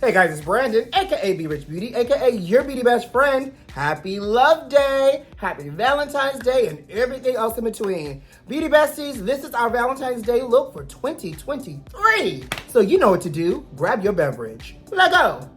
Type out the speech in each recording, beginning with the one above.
Hey guys, it's Brandon, aka Be Rich Beauty, aka your beauty best friend. Happy Love Day, happy Valentine's Day, and everything else in between. Beauty Besties, this is our Valentine's Day look for 2023. So you know what to do. Grab your beverage. Let go.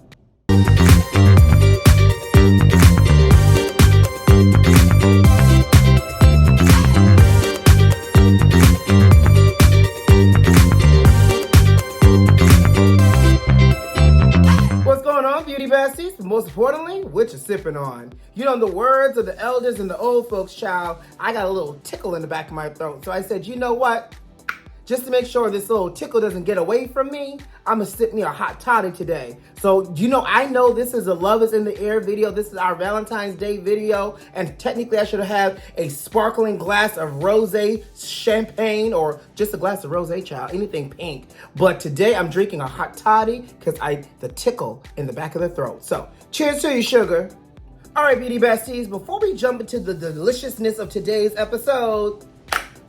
Beauty Besties, but most importantly, what you sipping on. You know, in the words of the elders and the old folks, child, I got a little tickle in the back of my throat. So I said, you know what? Just to make sure this little tickle doesn't get away from me, I'm gonna sip me a hot toddy today. So, you know, I know this is a Love is in the Air video. This is our Valentine's Day video. And technically I should have a sparkling glass of rosé champagne or just a glass of rosé, child, anything pink. But today I'm drinking a hot toddy because the tickle in the back of the throat. So cheers to you, sugar. All right, Beauty Besties, before we jump into the deliciousness of today's episode,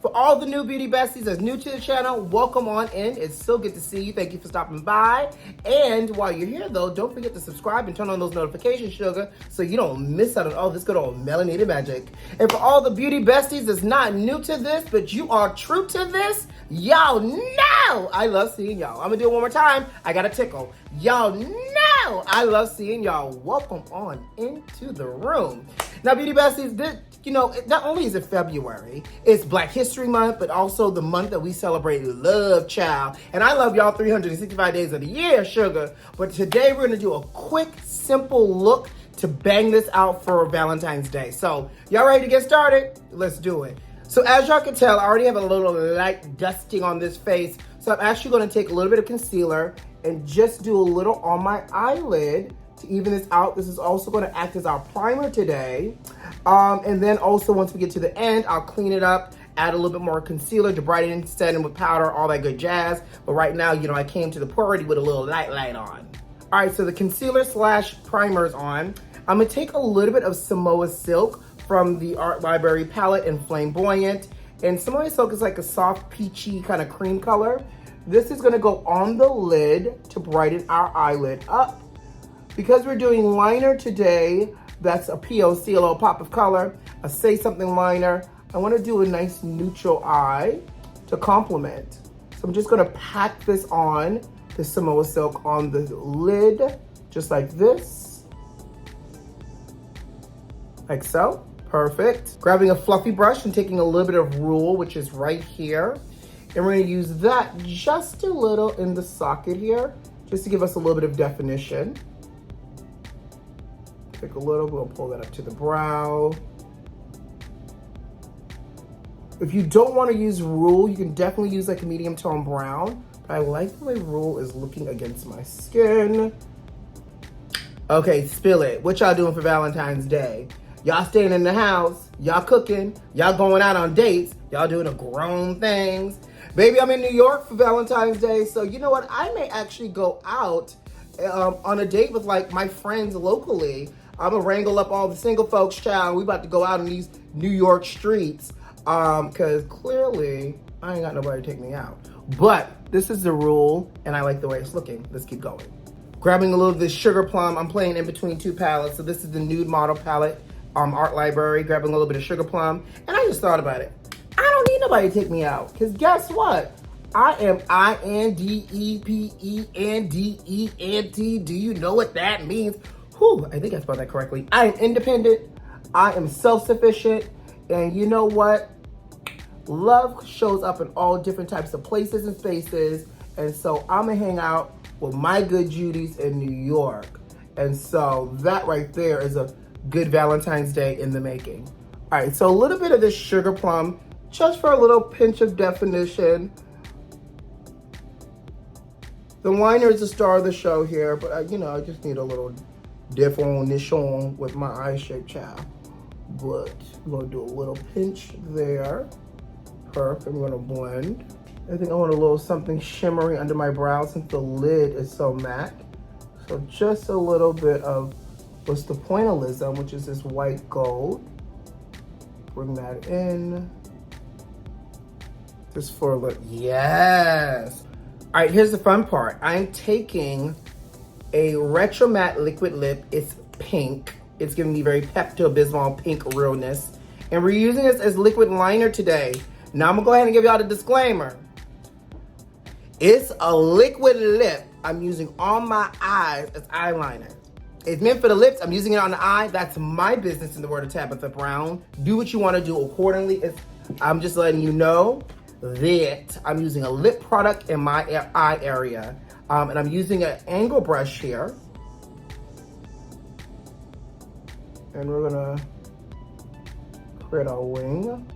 for all the new Beauty Besties that's new to the channel, welcome on in. It's so good to see you. Thank you for stopping by. And while you're here, though, don't forget to subscribe and turn on those notifications, sugar, so you don't miss out on all this good old melanated magic. And for all the Beauty Besties that's not new to this, but you are true to this, y'all know I love seeing y'all. I'm going to do it one more time. I got a tickle. Y'all know I love seeing y'all. Welcome on into the room. Now, Beauty Besties, you know, not only is it February, it's Black History Month, but also the month that we celebrate love, child. And I love y'all 365 days of the year, sugar. But today we're gonna do a quick, simple look to bang this out for Valentine's Day. So, y'all ready to get started? Let's do it. So as y'all can tell, I already have a little light dusting on this face. So I'm actually gonna take a little bit of concealer and just do a little on my eyelid to even this out. This is also gonna act as our primer today. And then also once we get to the end, I'll clean it up, add a little bit more concealer to brighten, set in with powder, all that good jazz. But right now, you know, I came to the party with a little light on. All right, so the concealer / primer is on. I'm gonna take a little bit of Samoa Silk from the Art Library palette in Flame-boyant. And Samoa Silk is like a soft peachy kind of cream color. This is gonna go on the lid to brighten our eyelid up. Because we're doing liner today, that's a POC, a little pop of color, a Say Something liner. I wanna do a nice neutral eye to complement. So I'm just gonna pack this on, the Samoa Silk on the lid, just like this. Like so, perfect. Grabbing a fluffy brush and taking a little bit of rule, which is right here. And we're gonna use that just a little in the socket here, just to give us a little bit of definition. Take a little, we'll pull that up to the brow. If you don't want to use rule, you can definitely use like a medium tone brown. But I like the way rule is looking against my skin. Okay, spill it. What y'all doing for Valentine's Day? Y'all staying in the house, y'all cooking, y'all going out on dates, y'all doing the grown things. Baby, I'm in New York for Valentine's Day, so you know what? I may actually go out on a date with like my friends locally. I'm gonna wrangle up all the single folks, child. We about to go out in these New York streets. Cause clearly I ain't got nobody to take me out. But this is the rule and I like the way it's looking. Let's keep going. Grabbing a little of this Sugar Plum. I'm playing in between two palettes. So this is the nude model palette, Art Library, grabbing a little bit of Sugar Plum. And I just thought about it. I don't need nobody to take me out. Cause guess what? I am INDEPENDENT. Do you know what that means? Whew, I think I spelled that correctly. I am independent, I am self-sufficient, and you know what? Love shows up in all different types of places and spaces, and so I'm gonna hang out with my good Judies in New York. And so that right there is a good Valentine's Day in the making. All right, so a little bit of this Sugar Plum, just for a little pinch of definition. The liner is the star of the show here, but you know, I just need a little definition with my eye shape, child. But I'm gonna do a little pinch there. Perfect, I'm gonna blend. I think I want a little something shimmery under my brow since the lid is so matte. So just a little bit of what's the pointillism, which is this white gold. Bring that in. Just for a little, yes. All right, here's the fun part. I'm taking a Retro Matte Liquid Lip. It's pink. It's giving me very Pepto-Bismol pink realness. And we're using this as liquid liner today. Now I'm gonna go ahead and give y'all the disclaimer. It's a liquid lip I'm using on my eyes as eyeliner. It's meant for the lips, I'm using it on the eye. That's my business, in the word of Tabitha Brown. Do what you wanna do accordingly. I'm just letting you know that I'm using a lip product in my eye area. And I'm using an angle brush here. And we're gonna create a wing.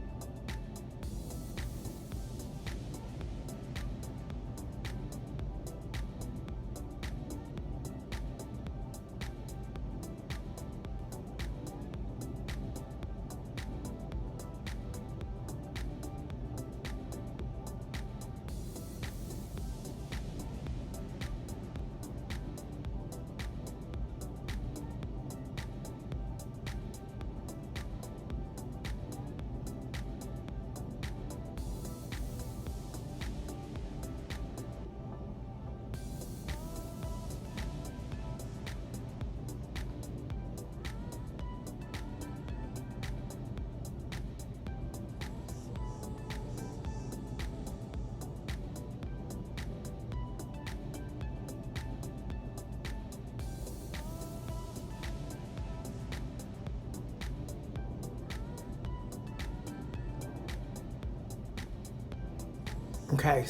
Okay,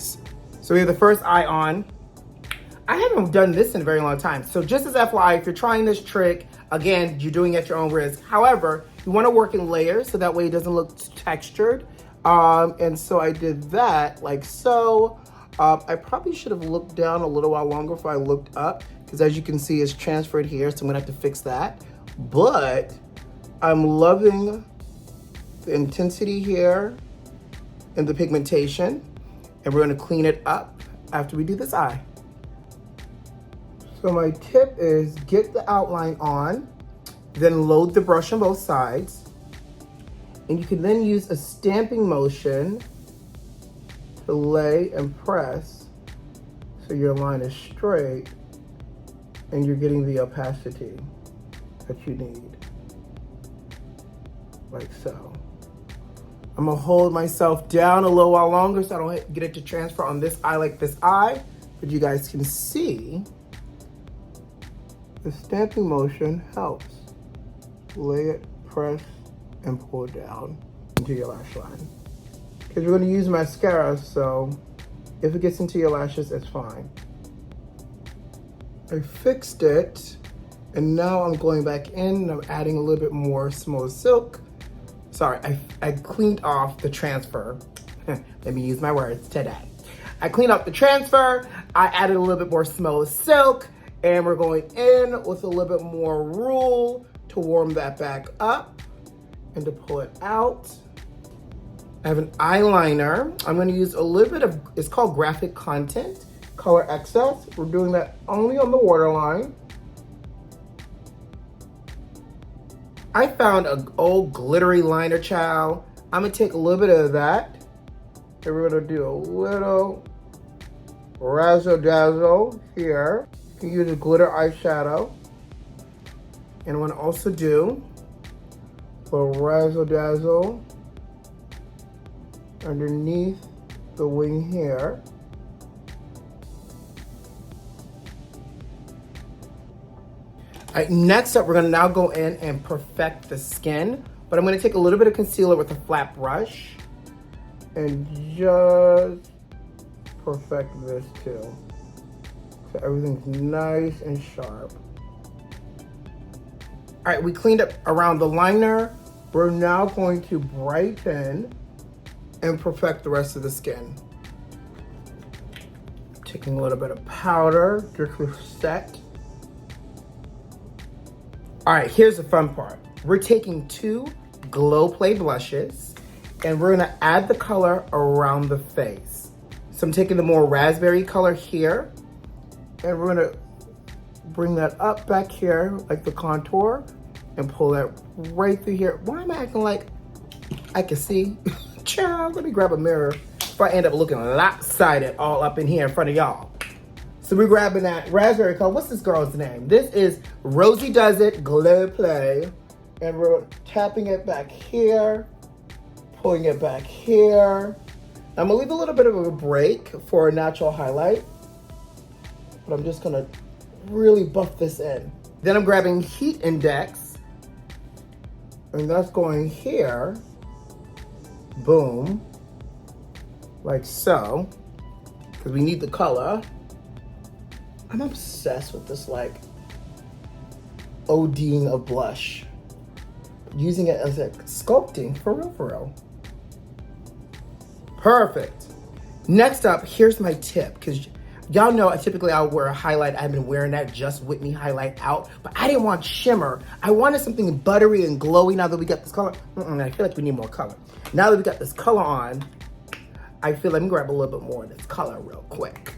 so we have the first eye on. I haven't done this in a very long time. So just as FYI, if you're trying this trick, again, you're doing it at your own risk. However, you wanna work in layers so that way it doesn't look textured. And so I did that like so. I probably should have looked down a little while longer before I looked up, because as you can see, it's transferred here, so I'm gonna have to fix that. But I'm loving the intensity here and the pigmentation. And we're gonna clean it up after we do this eye. So my tip is get the outline on, then load the brush on both sides. And you can then use a stamping motion to lay and press so your line is straight and you're getting the opacity that you need, like so. I'm gonna hold myself down a little while longer so I don't get it to transfer on this eye like this eye, but you guys can see the stamping motion helps. Lay it, press, and pull down into your lash line. Because we're gonna use mascara, so if it gets into your lashes, it's fine. I fixed it, and now I'm going back in and I'm adding a little bit more Smooth Silk. Sorry, I cleaned off the transfer. Let me use my words today. I cleaned up the transfer. I added a little bit more Smooth Silk, and we're going in with a little bit more Rule to warm that back up and to pull it out. I have an eyeliner. I'm gonna use a little bit of, it's called Graphic Content, Color Excess. We're doing that only on the waterline. I found an old glittery liner, child. I'm gonna take a little bit of that, and we're gonna do a little razzle dazzle here. You can use a glitter eyeshadow. And I'm gonna also do a razzle dazzle underneath the wing here. All right, next up, we're gonna now go in and perfect the skin, but I'm gonna take a little bit of concealer with a flat brush and just perfect this too. So everything's nice and sharp. All right, we cleaned up around the liner. We're now going to brighten and perfect the rest of the skin. Taking a little bit of powder just to set. All right, here's the fun part. We're taking 2 Glow Play blushes and we're gonna add the color around the face. So I'm taking the more raspberry color here and we're gonna bring that up back here like the contour and pull that right through here. Why am I acting like I can see? Child, let me grab a mirror before I end up looking lopsided all up in here in front of y'all. So we're grabbing that raspberry color. What's this girl's name? This is Rosy Does It Glow Play. And we're tapping it back here, pulling it back here. I'm gonna leave a little bit of a break for a natural highlight, but I'm just gonna really buff this in. Then I'm grabbing Heat Index, and that's going here, boom, like so, because we need the color. I'm obsessed with this like ODing of blush. Using it as a sculpting for real. Perfect. Next up, here's my tip, because y'all know I'll wear a highlight. I've been wearing that Just With Me highlight out, but I didn't want shimmer. I wanted something buttery and glowy now that we got this color. I feel like we need more color. Now that we got this color on, I feel let me grab a little bit more of this color real quick.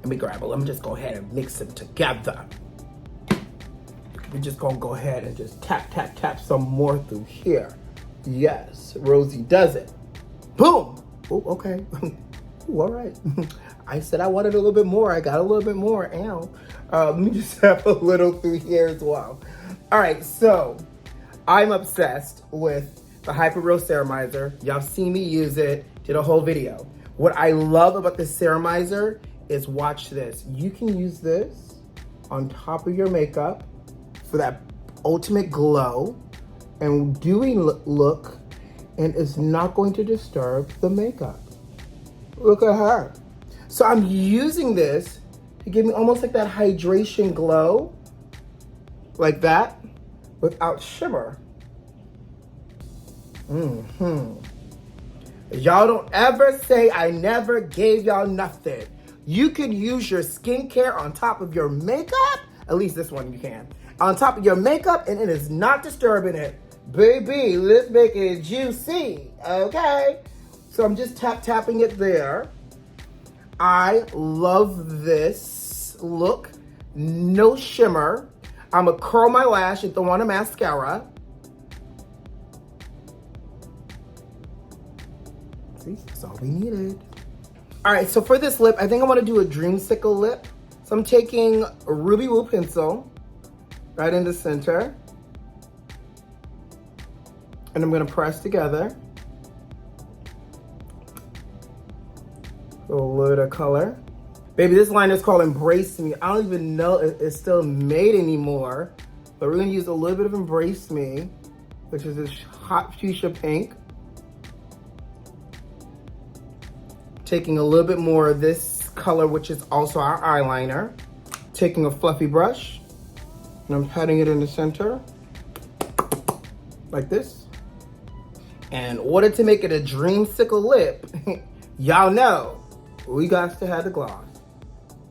Let me just go ahead and mix them together. We're just gonna go ahead and just tap some more through here. Yes, Rosy does it. Boom. Oh, okay. Ooh, all right. I said I wanted a little bit more. I got a little bit more. Ow. Let me just have a little through here as well. All right, so I'm obsessed with the Hyper Real Serumizer. Y'all seen me use it, did a whole video. What I love about the Serumizer is, watch this. You can use this on top of your makeup for that ultimate glow and dewy look, and it's not going to disturb the makeup. Look at her. So I'm using this to give me almost like that hydration glow, like that, without shimmer. Y'all don't ever say I never gave y'all nothing. You can use your skincare on top of your makeup, at least this one you can, on top of your makeup, and it is not disturbing it. Baby, let's make it juicy, okay? So I'm just tapping it there. I love this look. No shimmer. I'm gonna curl my lash and throw on a mascara. See, that's all we needed. All right, so for this lip, I think I wanna do a dreamsicle lip. So I'm taking a Ruby Woo pencil right in the center, and I'm gonna press together. A little bit of color. Baby, this liner is called Embrace Me. I don't even know if it's still made anymore, but we're gonna use a little bit of Embrace Me, which is this hot fuchsia pink. Taking a little bit more of this color, which is also our eyeliner. Taking a fluffy brush, and I'm patting it in the center, like this. And in order to make it a dreamsicle lip, y'all know, we got to have the gloss.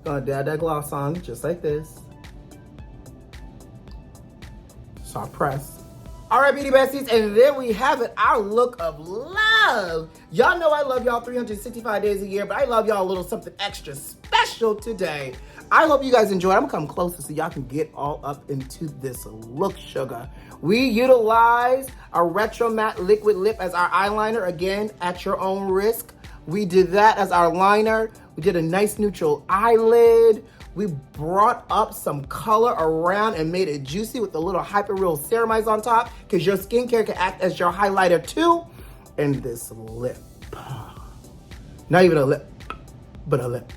Gonna dab that gloss on just like this. So I press. All right, Beauty Besties, and there we have it, our look of love. Y'all know I love y'all 365 days a year, but I love y'all a little something extra special today. I hope you guys enjoyed. I'm gonna come closer so y'all can get all up into this look, sugar. We utilize a retro matte liquid lip as our eyeliner, again, at your own risk. We did that as our liner. We did a nice neutral eyelid. We brought up some color around and made it juicy with a little Hyper Real Serumizer on top, because your skincare can act as your highlighter too. And this lip. Not even a lip, but a lip.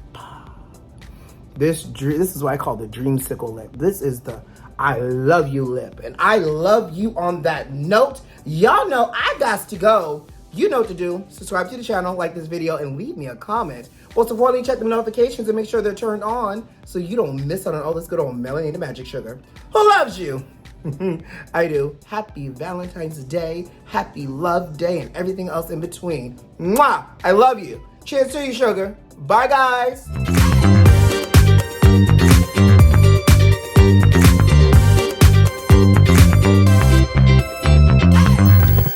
This is what I call the dreamsicle lip. This is the I love you lip. And I love you on that note. Y'all know I got to go. You know what to do. Subscribe to the channel, like this video, and leave me a comment. Most importantly, check the notifications and make sure they're turned on so you don't miss out on all this good old Melanie the Magic Sugar. Who loves you? I do. Happy Valentine's Day, happy Love Day, and everything else in between. Mwah! I love you. Cheers to you, sugar. Bye, guys.